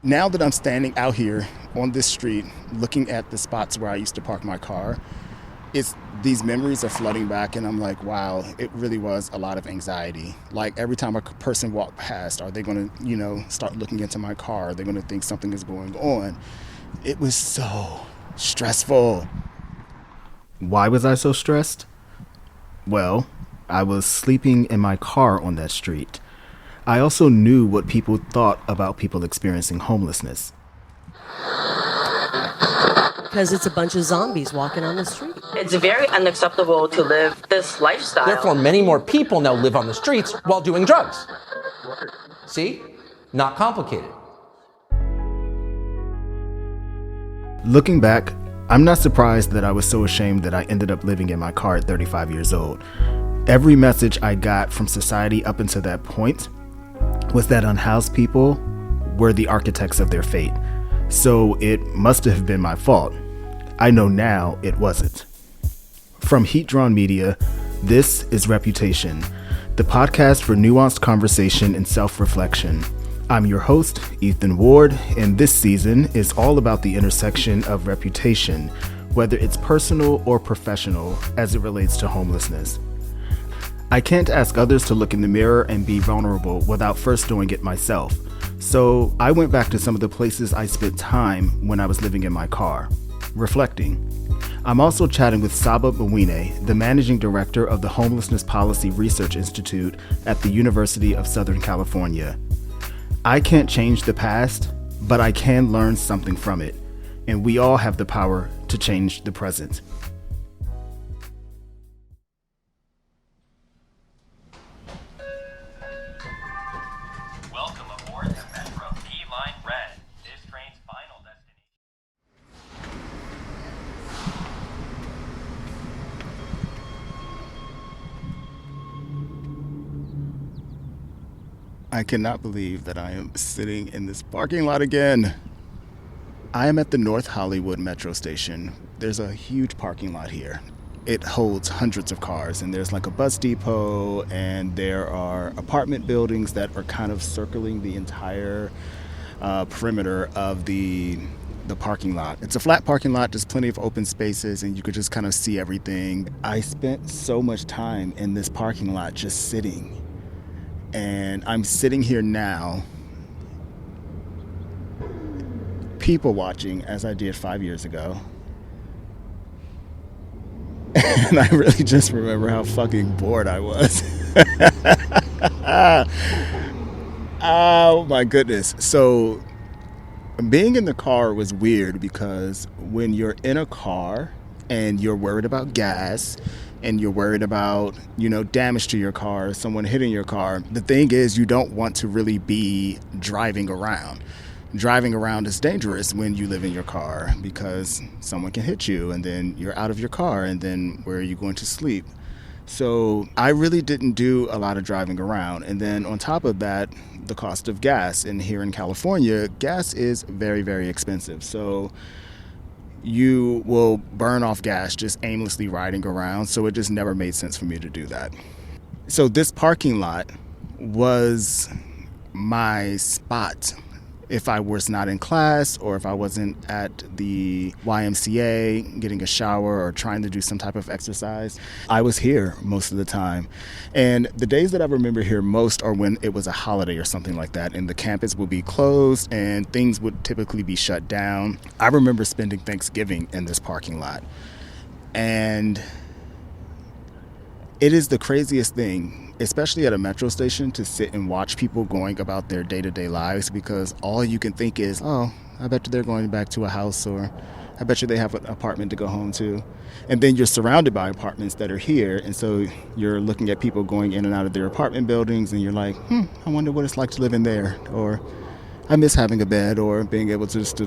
Now that I'm standing out here on this street, looking at the spots where I used to park my car, these memories are flooding back, and I'm like, wow, it really was a lot of anxiety. Like every time a person walked past, are they going to, start looking into my car? Are they going to think something is going on? It was so stressful. Why was I so stressed? Well, I was sleeping in my car on that street. I also knew what people thought about people experiencing homelessness. Because it's a bunch of zombies walking on the street. It's very unacceptable to live this lifestyle. Therefore, many more people now live on the streets while doing drugs. See? Not complicated. Looking back, I'm not surprised that I was so ashamed that I ended up living in my car at 35 years old. Every message I got from society up until that point was that unhoused people were the architects of their fate. So it must have been my fault. I know now it wasn't. From HEATDRAWN Media, this is Reputation, the podcast for nuanced conversation and self-reflection. I'm your host, Ethan Ward, and this season is all about the intersection of reputation, whether it's personal or professional, as it relates to homelessness. I can't ask others to look in the mirror and be vulnerable without first doing it myself. So I went back to some of the places I spent time when I was living in my car, reflecting. I'm also chatting with Saba Mwine, the managing director of the Homelessness Policy Research Institute at the University of Southern California. I can't change the past, but I can learn something from it, and we all have the power to change the present. Welcome aboard the Metro P-Line Red, this train's final destination. I cannot believe that I am sitting in this parking lot again. I am at the North Hollywood Metro Station. There's a huge parking lot here. It holds hundreds of cars, and there's like a bus depot, and there are apartment buildings that are kind of circling the entire perimeter of the parking lot. It's a flat parking lot, there's plenty of open spaces, and you could just kind of see everything. I spent so much time in this parking lot just sitting, and I'm sitting here now people watching as I did 5 years ago. And I really just remember how fucking bored I was. Oh my goodness. So being in the car was weird because when you're in a car and you're worried about gas and you're worried about, damage to your car, someone hitting your car, the thing is you don't want to really be driving around. Driving around is dangerous when you live in your car because someone can hit you and then you're out of your car, and then where are you going to sleep? So I really didn't do a lot of driving around. And then on top of that, the cost of gas. And here in California, gas is very, very expensive. So you will burn off gas just aimlessly riding around. So it just never made sense for me to do that. So this parking lot was my spot. If I was not in class, or if I wasn't at the YMCA getting a shower or trying to do some type of exercise, I was here most of the time. And the days that I remember here most are when it was a holiday or something like that, and the campus would be closed and things would typically be shut down. I remember spending Thanksgiving in this parking lot. And it is the craziest thing, especially at a metro station, to sit and watch people going about their day-to-day lives, because all you can think is, oh, I bet you they're going back to a house, or I bet you they have an apartment to go home to. And then you're surrounded by apartments that are here, and so you're looking at people going in and out of their apartment buildings, and you're like, I wonder what it's like to live in there, or I miss having a bed, or being able to just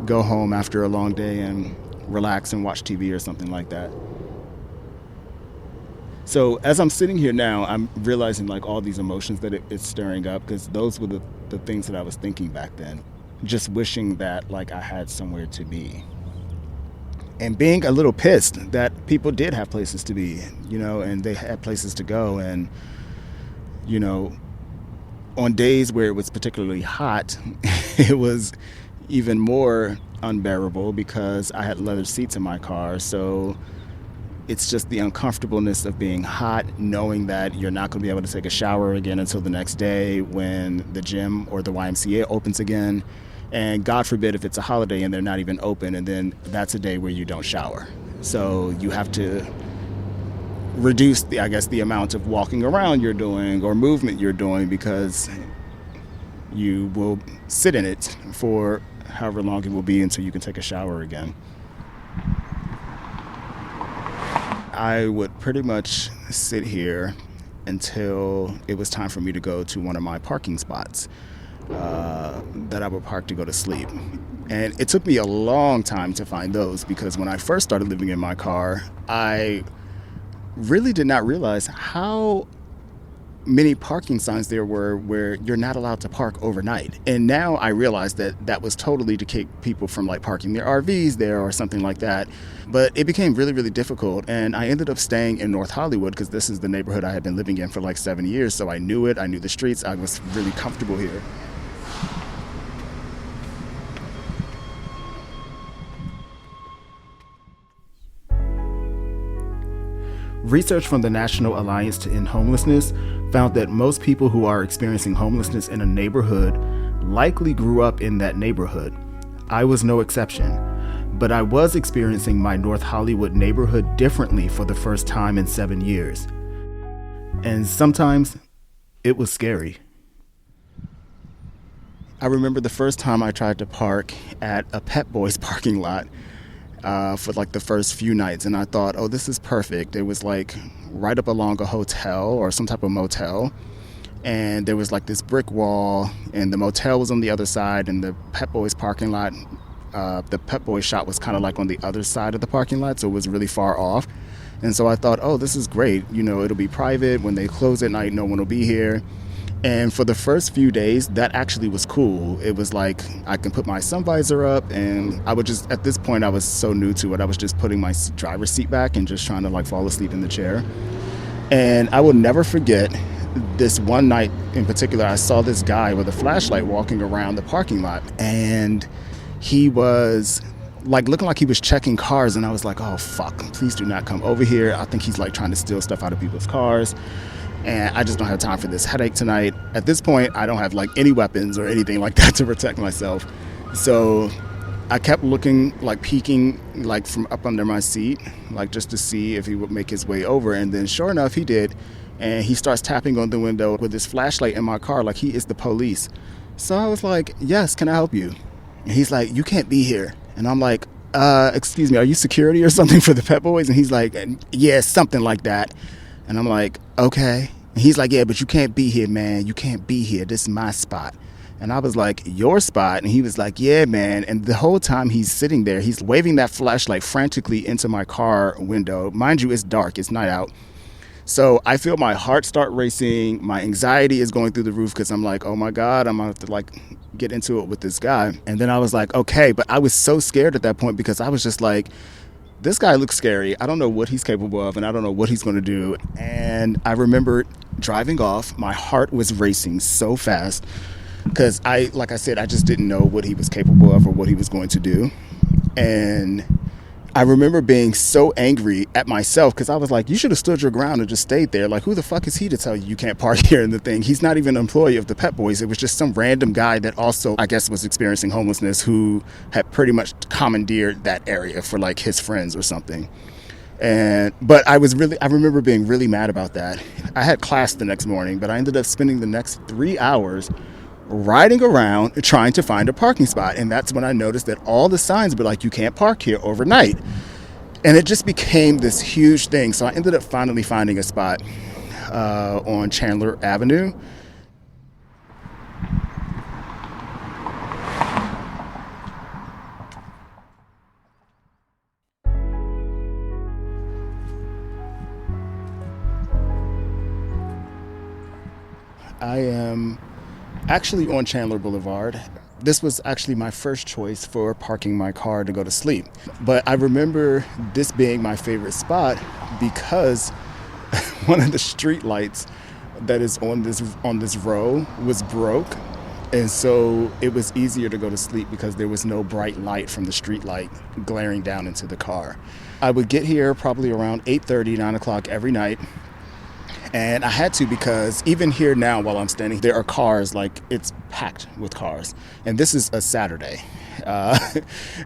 go home after a long day and relax and watch TV or something like that. So as I'm sitting here now, I'm realizing all these emotions that it's stirring up, because those were the things that I was thinking back then. Just wishing that I had somewhere to be. And being a little pissed that people did have places to be, and they had places to go. And, on days where it was particularly hot it was even more unbearable because I had leather seats in my car. So it's just the uncomfortableness of being hot, knowing that you're not going to be able to take a shower again until the next day when the gym or the YMCA opens again. And God forbid if it's a holiday and they're not even open, and then that's a day where you don't shower. So you have to reduce the amount of walking around you're doing or movement you're doing, because you will sit in it for however long it will be until you can take a shower again. I would pretty much sit here until it was time for me to go to one of my parking spots that I would park to go to sleep. And it took me a long time to find those, because when I first started living in my car, I really did not realize how many parking signs there were where you're not allowed to park overnight. And now I realize that that was totally to keep people from like parking their RVs there or something like that. But it became really, really difficult. And I ended up staying in North Hollywood because this is the neighborhood I had been living in for like 7 years. So I knew it. I knew the streets. I was really comfortable here. Research from the National Alliance to End Homelessness found that most people who are experiencing homelessness in a neighborhood likely grew up in that neighborhood. I was no exception, but I was experiencing my North Hollywood neighborhood differently for the first time in 7 years. And sometimes it was scary. I remember the first time I tried to park at a Pep Boys parking lot for like the first few nights, and I thought, oh, this is perfect. It was like right up along a hotel or some type of motel, and there was like this brick wall, and the motel was on the other side, and the Pep Boys parking lot, the Pep Boys shop was kind of like on the other side of the parking lot, so it was really far off. And so I thought, oh, this is great. You know, it'll be private. When they close at night, no one will be here. And for the first few days, that actually was cool. It was like I can put my sun visor up, and I would just, at this point, I was so new to it, I was just putting my driver's seat back and just trying to like fall asleep in the chair. And I will never forget this one night in particular. I saw this guy with a flashlight walking around the parking lot, and he was like looking like he was checking cars, and I was like, oh fuck, please do not come over here. I think he's like trying to steal stuff out of people's cars. And I just don't have time for this headache tonight. At this point, I don't have like any weapons or anything like that to protect myself. So I kept looking, like peeking, like from up under my seat, like just to see if he would make his way over. And then sure enough, he did. And he starts tapping on the window with his flashlight in my car, like he is the police. So I was like, yes, can I help you? And he's like, you can't be here. And I'm like, excuse me, are you security or something for the Pep Boys? And he's like, yeah, something like that. And I'm like, okay. And he's like, yeah, but you can't be here, man. You can't be here. This is my spot. And I was like, your spot? And he was like, yeah, man. And the whole time he's sitting there, he's waving that flashlight frantically into my car window. Mind you, it's dark. It's night out. So I feel my heart start racing. My anxiety is going through the roof because I'm like, oh my God, I'm going to have to like get into it with this guy. And then I was like, okay. But I was so scared at that point because I was just like, this guy looks scary. I don't know what he's capable of, and I don't know what he's going to do. And I remember driving off. My heart was racing so fast because like I said, I just didn't know what he was capable of or what he was going to do. And I remember being so angry at myself because I was like, you should have stood your ground and just stayed there. Like, who the fuck is he to tell you you can't park here in the thing? He's not even an employee of the Pep Boys. It was just some random guy that also, I guess, was experiencing homelessness who had pretty much commandeered that area for like his friends or something. But I remember being really mad about that. I had class the next morning, but I ended up spending the next 3 hours riding around trying to find a parking spot. And that's when I noticed that all the signs were like, you can't park here overnight. And it just became this huge thing. So I ended up finally finding a spot on Chandler Avenue. I am actually on Chandler Boulevard. This was actually my first choice for parking my car to go to sleep. But I remember this being my favorite spot because one of the street lights that is on this row was broke. And so it was easier to go to sleep because there was no bright light from the street light glaring down into the car. I would get here probably around 8:30, 9 o'clock every night. And I had to because even here now while I'm standing, there are cars, like it's packed with cars. And this is a Saturday.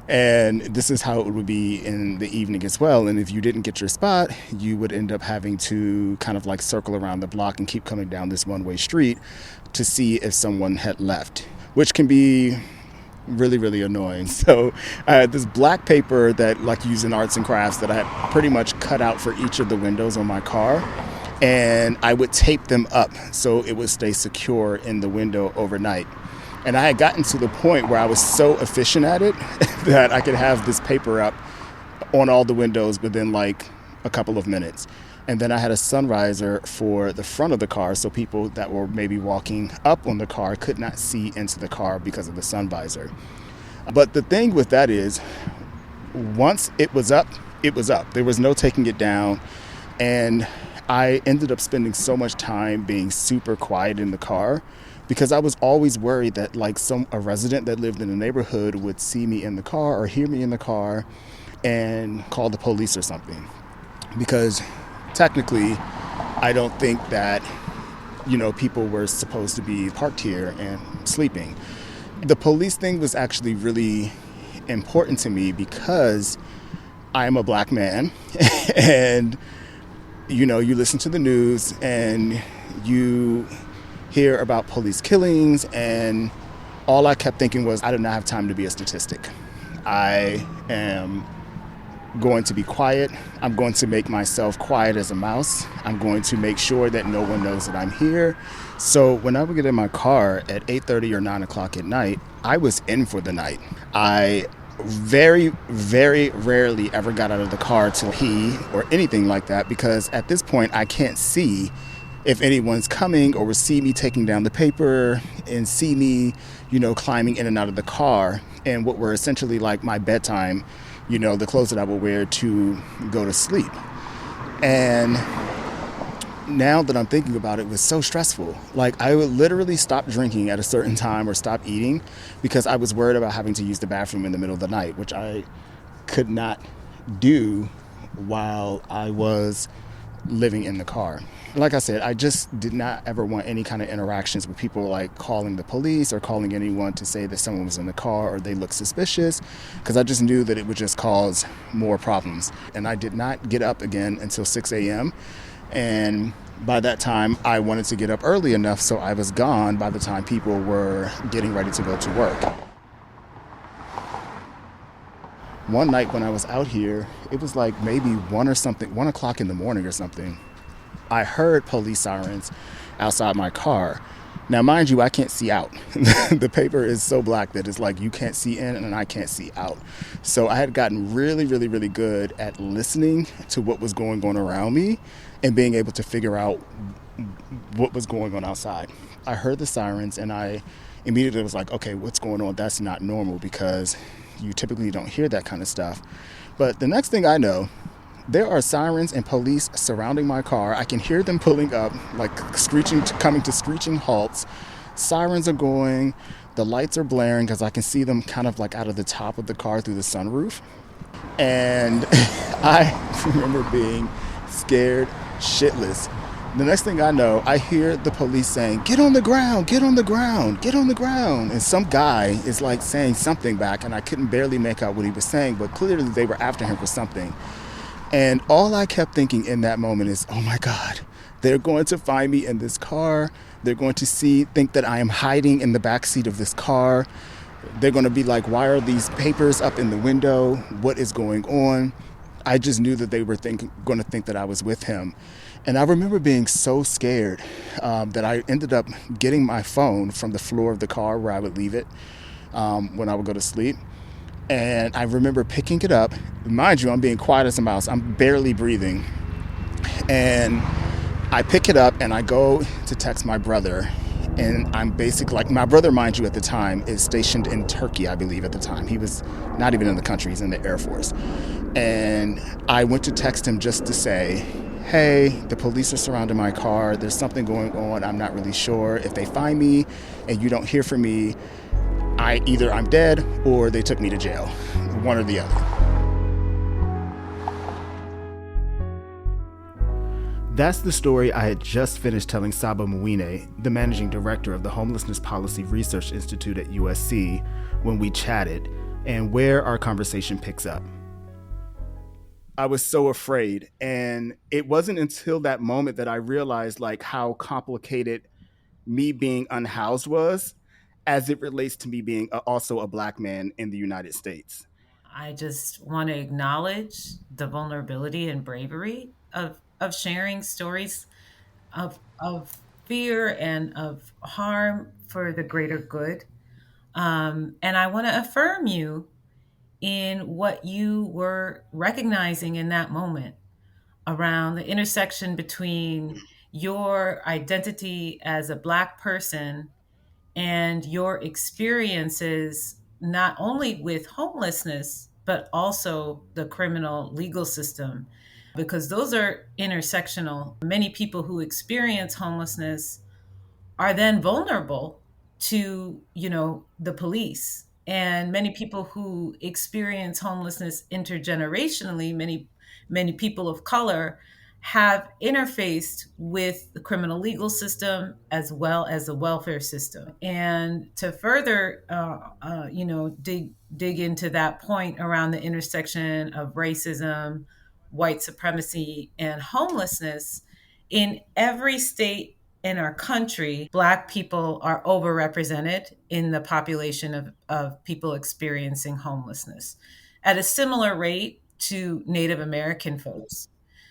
And this is how it would be in the evening as well. And if you didn't get your spot, you would end up having to kind of like circle around the block and keep coming down this one-way street to see if someone had left, which can be really, really annoying. So I had this black paper that like used in arts and crafts that I had pretty much cut out for each of the windows on my car. And I would tape them up so it would stay secure in the window overnight. And I had gotten to the point where I was so efficient at it that I could have this paper up on all the windows within like a couple of minutes. And then I had a sun visor for the front of the car so people that were maybe walking up on the car could not see into the car because of the sun visor. But the thing with that is, once it was up, it was up. There was no taking it down. And I ended up spending so much time being super quiet in the car because I was always worried that like a resident that lived in the neighborhood would see me in the car or hear me in the car and call the police or something. Because technically, I don't think that, people were supposed to be parked here and sleeping. The police thing was actually really important to me because I am a black man and you listen to the news and you hear about police killings, and all I kept thinking was, I do not have time to be a statistic. I am going to be quiet. I'm going to make myself quiet as a mouse. I'm going to make sure that no one knows that I'm here. So when I would get in my car at 8:30 or 9 o'clock at night, I was in for the night. I very, very rarely ever got out of the car to pee or anything like that because at this point I can't see if anyone's coming or will see me taking down the paper and see me, climbing in and out of the car and what were essentially like my bedtime, the clothes that I would wear to go to sleep. And now that I'm thinking about it, it was so stressful. Like I would literally stop drinking at a certain time or stop eating because I was worried about having to use the bathroom in the middle of the night, which I could not do while I was living in the car. Like I said, I just did not ever want any kind of interactions with people like calling the police or calling anyone to say that someone was in the car or they looked suspicious because I just knew that it would just cause more problems. And I did not get up again until 6 a.m. And by that time, I wanted to get up early enough so I was gone by the time people were getting ready to go to work. One night when I was out here, it was like maybe 1 o'clock in the morning or something. I heard police sirens outside my car. Now, mind you, I can't see out. The paper is so black that it's like you can't see in and I can't see out. So I had gotten really, really, really good at listening to what was going on around me and being able to figure out what was going on outside. I heard the sirens and I immediately was like, okay, what's going on? That's not normal because you typically don't hear that kind of stuff. But the next thing I know, there are sirens and police surrounding my car. I can hear them pulling up, like screeching, coming to screeching halts. Sirens are going, the lights are blaring because I can see them kind of like out of the top of the car through the sunroof. And I remember being scared shitless. The next thing I know, I hear the police saying, "Get on the ground, get on the ground, get on the ground." And some guy is like saying something back and I couldn't barely make out what he was saying, but clearly they were after him for something. And all I kept thinking in that moment is, oh my God, they're going to find me in this car. They're going to think that I am hiding in the backseat of this car. They're going to be like, why are these papers up in the window? What is going on? I just knew that they were going to think that I was with him. And I remember being so scared that I ended up getting my phone from the floor of the car where I would leave it when I would go to sleep. And I remember picking it up. Mind you, I'm being quiet as a mouse. I'm barely breathing. And I pick it up and I go to text my brother. And I'm basically like, my brother, mind you, at the time is stationed in Turkey, I believe at the time. He was not even in the country, he's in the Air Force. And I went to text him just to say, hey, the police are surrounding my car. There's something going on. I'm not really sure. If they find me and you don't hear from me, I'm dead or they took me to jail. One or the other. That's the story I had just finished telling Saba Mwine, the managing director of the Homelessness Policy Research Institute at USC, when we chatted, and where our conversation picks up. I was so afraid, and it wasn't until that moment that I realized like how complicated me being unhoused was as it relates to me being also a black man in the United States. I just want to acknowledge the vulnerability and bravery of sharing stories of fear and of harm for the greater good. And I want to affirm you in what you were recognizing in that moment around the intersection between your identity as a Black person and your experiences, not only with homelessness, but also the criminal legal system, because those are intersectional. Many people who experience homelessness are then vulnerable to, the police. And many people who experience homelessness intergenerationally, many people of color have interfaced with the criminal legal system as well as the welfare system. And to further, dig into that point around the intersection of racism, white supremacy, and homelessness, in every state in our country, Black people are overrepresented in the population of people experiencing homelessness at a similar rate to Native American folks.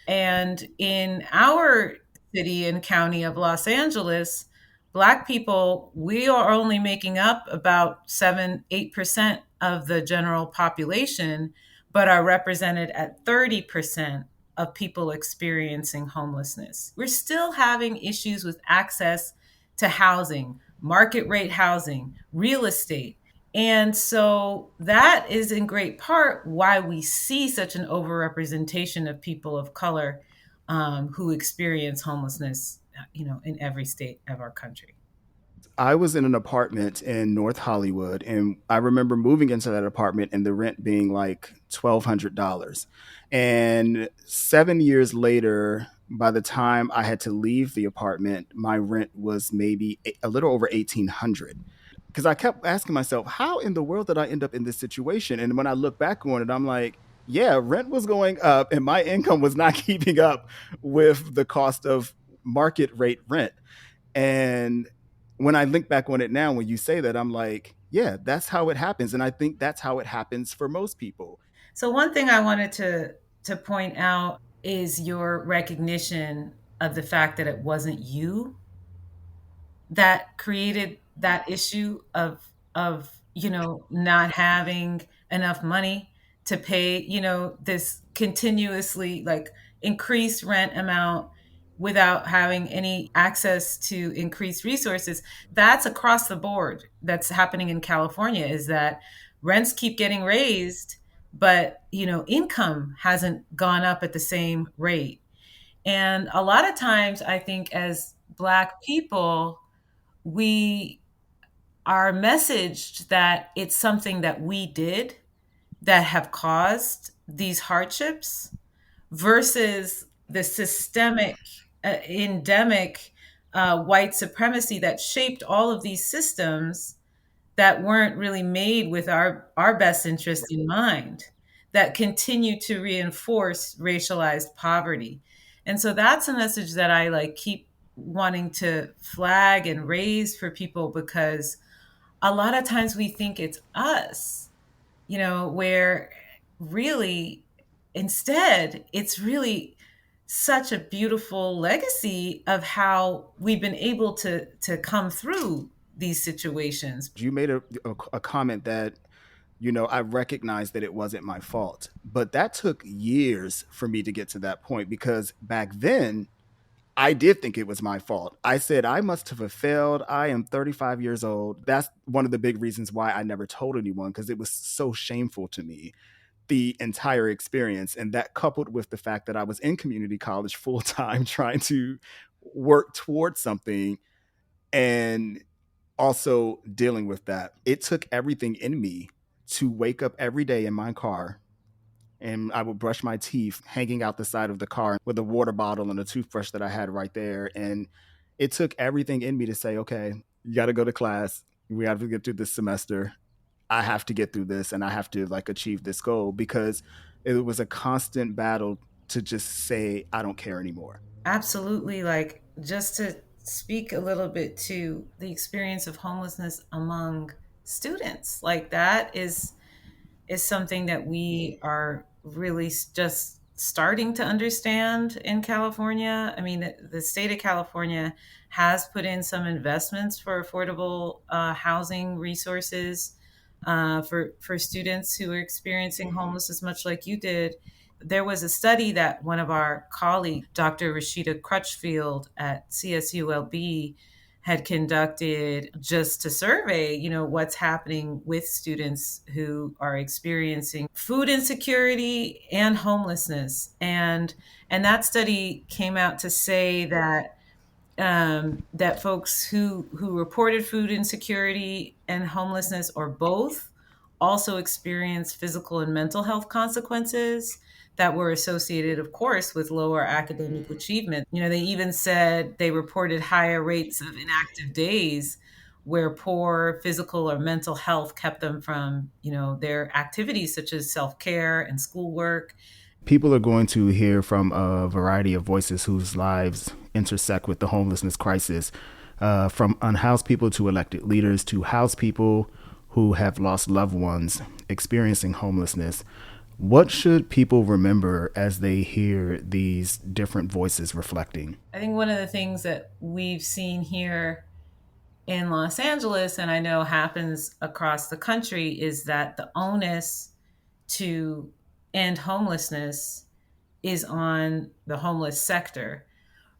And in our city and county of Los Angeles, Black people, we are only making up about 7-8% of the general population, but are represented at 30% of people experiencing homelessness. We're still having issues with access to housing, market rate housing, real estate. And so that is in great part why we see such an overrepresentation of people of color who experience homelessness, in every state of our country. I was in an apartment in North Hollywood, and I remember moving into that apartment and the rent being like $1,200. And 7 years later, by the time I had to leave the apartment, my rent was maybe a little over 1,800. Because I kept asking myself, how in the world did I end up in this situation? And when I look back on it, I'm like, yeah, rent was going up and my income was not keeping up with the cost of market rate rent. And when I link back on it now, when you say that, I'm like, yeah, that's how it happens. And I think that's how it happens for most people. So one thing I wanted to point out is your recognition of the fact that it wasn't you that created that issue of not having enough money to pay this continuously like increased rent amount without having any access to increased resources. That's across the board. That's happening in California, is that rents keep getting raised, but income hasn't gone up at the same rate. And a lot of times I think as Black people, we are messaged that it's something that we did that have caused these hardships versus the systemic, endemic white supremacy that shaped all of these systems that weren't really made with our best interest in mind, that continue to reinforce racialized poverty. And so that's a message that I like keep wanting to flag and raise for people, because a lot of times we think it's us, where really instead it's really such a beautiful legacy of how we've been able to come through these situations. You made a comment that, I recognized that it wasn't my fault. But that took years for me to get to that point because back then, I did think it was my fault. I said, I must have failed. I am 35 years old. That's one of the big reasons why I never told anyone, because it was so shameful to me. the entire experience. And that coupled with the fact that I was in community college full time trying to work towards something and also dealing with that, it took everything in me to wake up every day in my car, and I would brush my teeth hanging out the side of the car with a water bottle and a toothbrush that I had right there. And it took everything in me to say, okay, you got to go to class. We have to get through this semester. I have to get through this and I have to like achieve this goal, because it was a constant battle to just say, I don't care anymore. Absolutely. Like, just to speak a little bit to the experience of homelessness among students, like that is something that we are really just starting to understand in California. I mean, the state of California has put in some investments for affordable housing resources for students who are experiencing homelessness, much like you did. There was a study that one of our colleagues, Dr. Rashida Crutchfield at CSULB, had conducted just to survey, what's happening with students who are experiencing food insecurity and homelessness. And that study came out to say that that folks who reported food insecurity and homelessness, or both, also experienced physical and mental health consequences that were associated, of course, with lower academic achievement. They even said they reported higher rates of inactive days where poor physical or mental health kept them from, their activities such as self-care and schoolwork. People are going to hear from a variety of voices whose lives intersect with the homelessness crisis, from unhoused people to elected leaders to housed people who have lost loved ones experiencing homelessness. What should people remember as they hear these different voices reflecting? I think one of the things that we've seen here in Los Angeles, and I know happens across the country, is that the onus to end homelessness is on the homeless sector,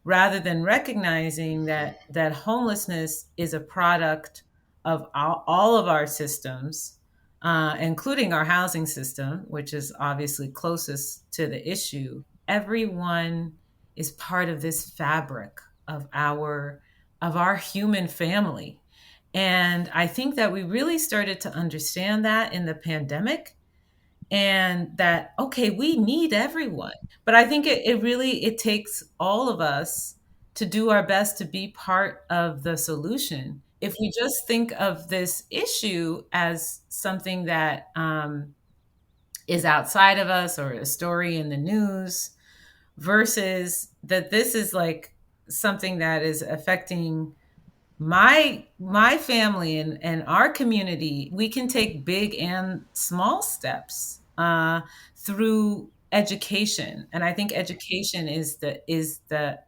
rather than recognizing that homelessness is a product of all of our systems, including our housing system, which is obviously closest to the issue. Everyone is part of this fabric of our human family. And I think that we really started to understand that in the pandemic, and that, okay, we need everyone. But I think it takes all of us to do our best to be part of the solution. If we just think of this issue as something that is outside of us, or a story in the news, versus that this is like something that is affecting my family and our community, we can take big and small steps through education. And I think education is the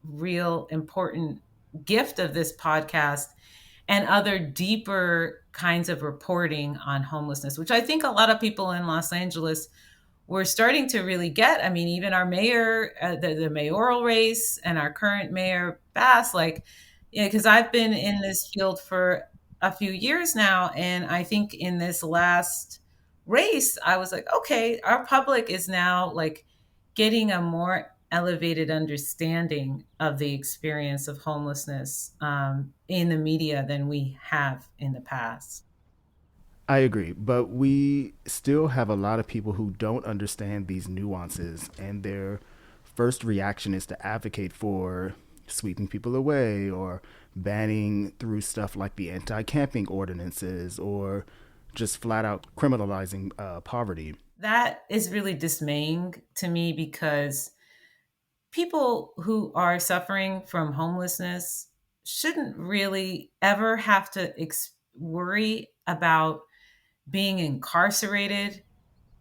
real important gift of this podcast and other deeper kinds of reporting on homelessness, which I think a lot of people in Los Angeles we're starting to really get. I mean, even our mayor, the mayoral race, and our current mayor, Bass, like, because I've been in this field for a few years now. And I think in this last race, I was like, okay, our public is now like getting a more elevated understanding of the experience of homelessness in the media than we have in the past. I agree, but we still have a lot of people who don't understand these nuances, and their first reaction is to advocate for sweeping people away or banning through stuff like the anti camping ordinances or just flat out criminalizing poverty. That is really dismaying to me, because people who are suffering from homelessness shouldn't really ever have to worry about being incarcerated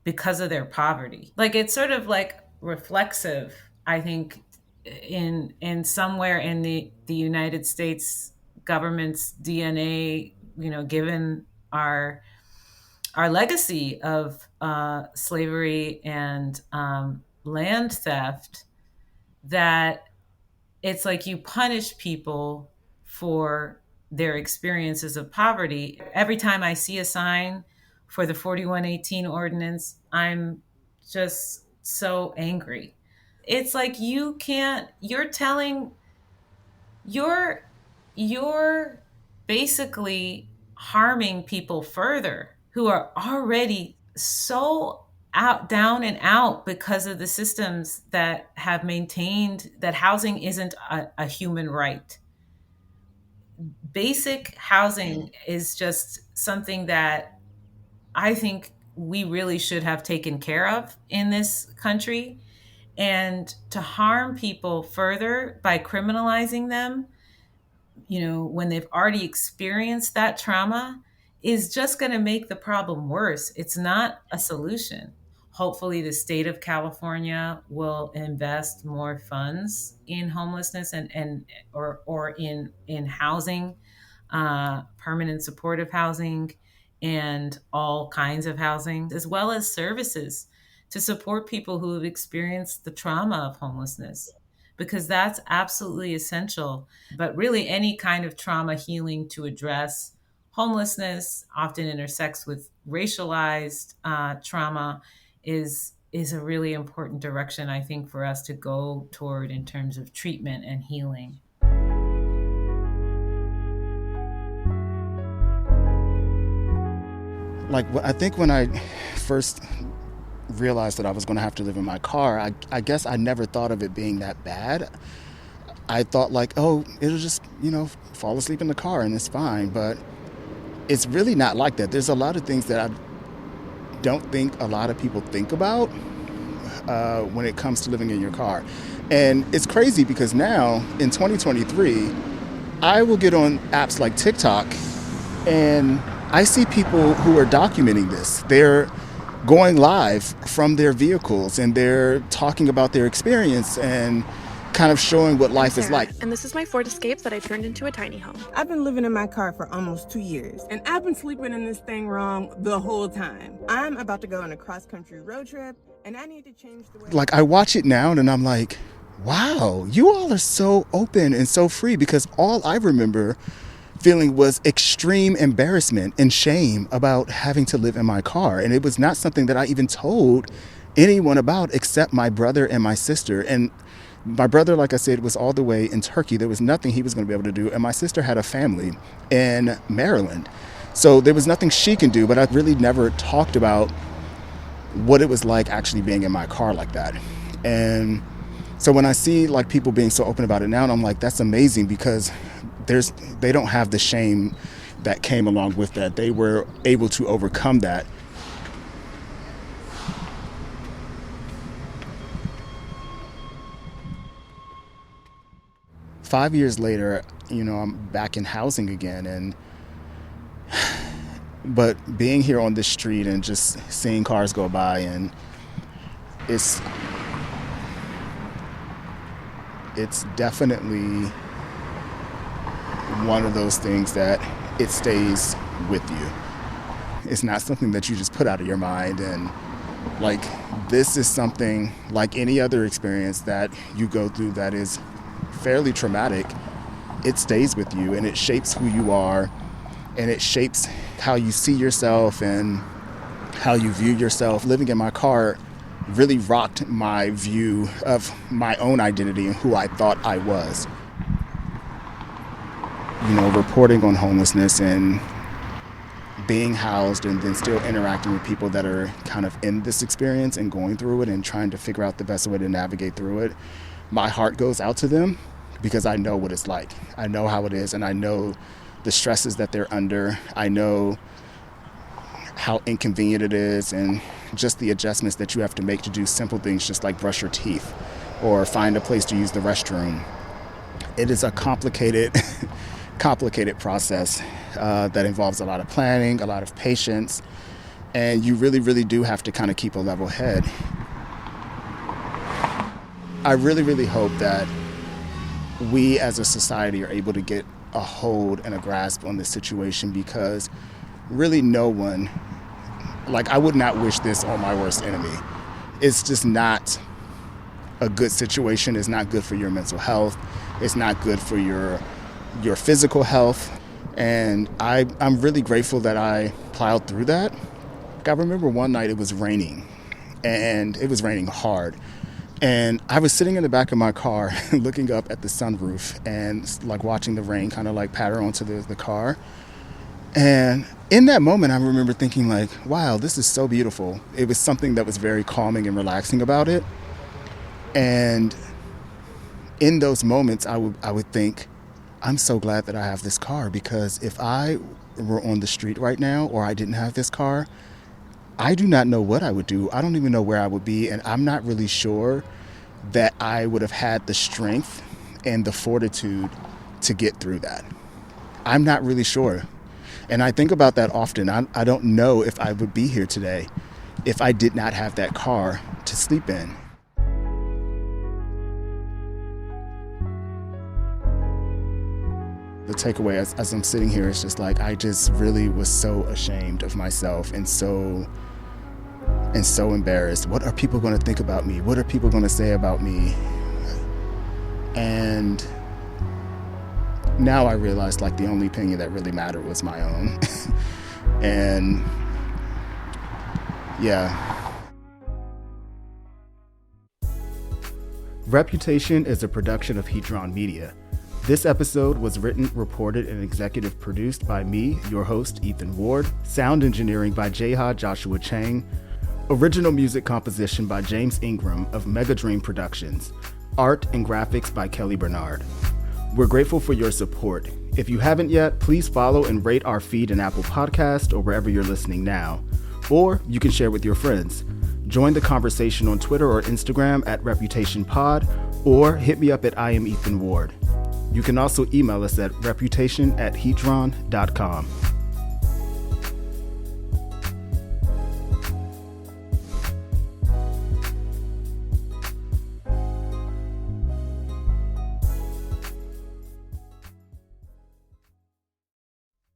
because of their poverty. Like, it's sort of like reflexive, I think, in somewhere in the United States government's DNA, given our legacy of slavery and land theft, that it's like you punish people for their experiences of poverty. Every time I see a sign for the 4118 ordinance, I'm just so angry. It's like you're you're basically harming people further who are already so out, down and out, because of the systems that have maintained that housing isn't a human right. Basic housing is just something that I think we really should have taken care of in this country. And to harm people further by criminalizing them, when they've already experienced that trauma, is just going to make the problem worse. It's not a solution. Hopefully, the state of California will invest more funds in homelessness or in housing, permanent supportive housing, and all kinds of housing, as well as services to support people who have experienced the trauma of homelessness, because that's absolutely essential. But really, any kind of trauma healing to address homelessness often intersects with racialized trauma is a really important direction, I think, for us to go toward in terms of treatment and healing. Like, I think when I first realized that I was going to have to live in my car, I guess I never thought of it being that bad. I thought like, oh, it'll just, fall asleep in the car and it's fine. But it's really not like that. There's a lot of things that I don't think a lot of people think about when it comes to living in your car. And it's crazy because now in 2023, I will get on apps like TikTok and I see people who are documenting this. They're going live from their vehicles and they're talking about their experience and kind of showing what life is like. And this is my Ford Escape that I turned into a tiny home. I've been living in my car for almost 2 years, and I've been sleeping in this thing wrong the whole time. I'm about to go on a cross-country road trip, and I need to change the way... Like, I watch it now and I'm like, wow, you all are so open and so free, because all I remember feeling was extreme embarrassment and shame about having to live in my car. And it was not something that I even told anyone about except my brother and my sister. And my brother, like I said, was all the way in Turkey. There was nothing he was going to be able to do. And my sister had a family in Maryland. So there was nothing she can do, but I really never talked about what it was like actually being in my car like that. And so when I see like people being so open about it now, and I'm like, that's amazing, because they don't have the shame that came along with that. They were able to overcome that. Five years later, I'm back in housing again, but being here on this street and just seeing cars go by, and it's definitely one of those things that it stays with you. It's not something that you just put out of your mind. And like, this is something like any other experience that you go through that is fairly traumatic. It stays with you and it shapes who you are, and it shapes how you see yourself and how you view yourself. Living in my car really rocked my view of my own identity and who I thought I was. Reporting on homelessness and being housed, and then still interacting with people that are kind of in this experience and going through it and trying to figure out the best way to navigate through it. My heart goes out to them because I know what it's like. I know how it is, and I know the stresses that they're under. I know how inconvenient it is, and just the adjustments that you have to make to do simple things just like brush your teeth or find a place to use the restroom. It is a complicated process that involves a lot of planning, a lot of patience, and you really, really do have to kind of keep a level head. I really, really hope that we as a society are able to get a hold and a grasp on this situation, because really no one, like, I would not wish this on my worst enemy. It's just not a good situation. It's not good for your mental health. It's not good for your physical health. And I'm really grateful that I plowed through that. Like, I remember one night it was raining, and it was raining hard. And I was sitting in the back of my car looking up at the sunroof and like watching the rain kind of like patter onto the car. And in that moment, I remember thinking like, wow, this is so beautiful. It was something that was very calming and relaxing about it. And in those moments, I would think, I'm so glad that I have this car, because if I were on the street right now or I didn't have this car, I do not know what I would do. I don't even know where I would be. And I'm not really sure that I would have had the strength and the fortitude to get through that. I'm not really sure. And I think about that often. I don't know if I would be here today if I did not have that car to sleep in. The takeaway as I'm sitting here is just like, I just really was so ashamed of myself and so embarrassed. What are people going to think about me? What are people going to say about me? And now I realize like the only opinion that really mattered was my own. And yeah. Reputation is a production of HEATDRAWN Media. This episode was written, reported, and executive produced by me, your host, Ethan Ward. Sound engineering by Jeha Joshua Chang. Original music composition by James Ingram of Mega Dream Productions. Art and graphics by Kelly Bernard. We're grateful for your support. If you haven't yet, please follow and rate our feed in Apple Podcast or wherever you're listening now. Or you can share with your friends. Join the conversation on Twitter or Instagram at ReputationPod, or hit me up at I am Ethan Ward. You can also email us at reputation@heatdrawn.com.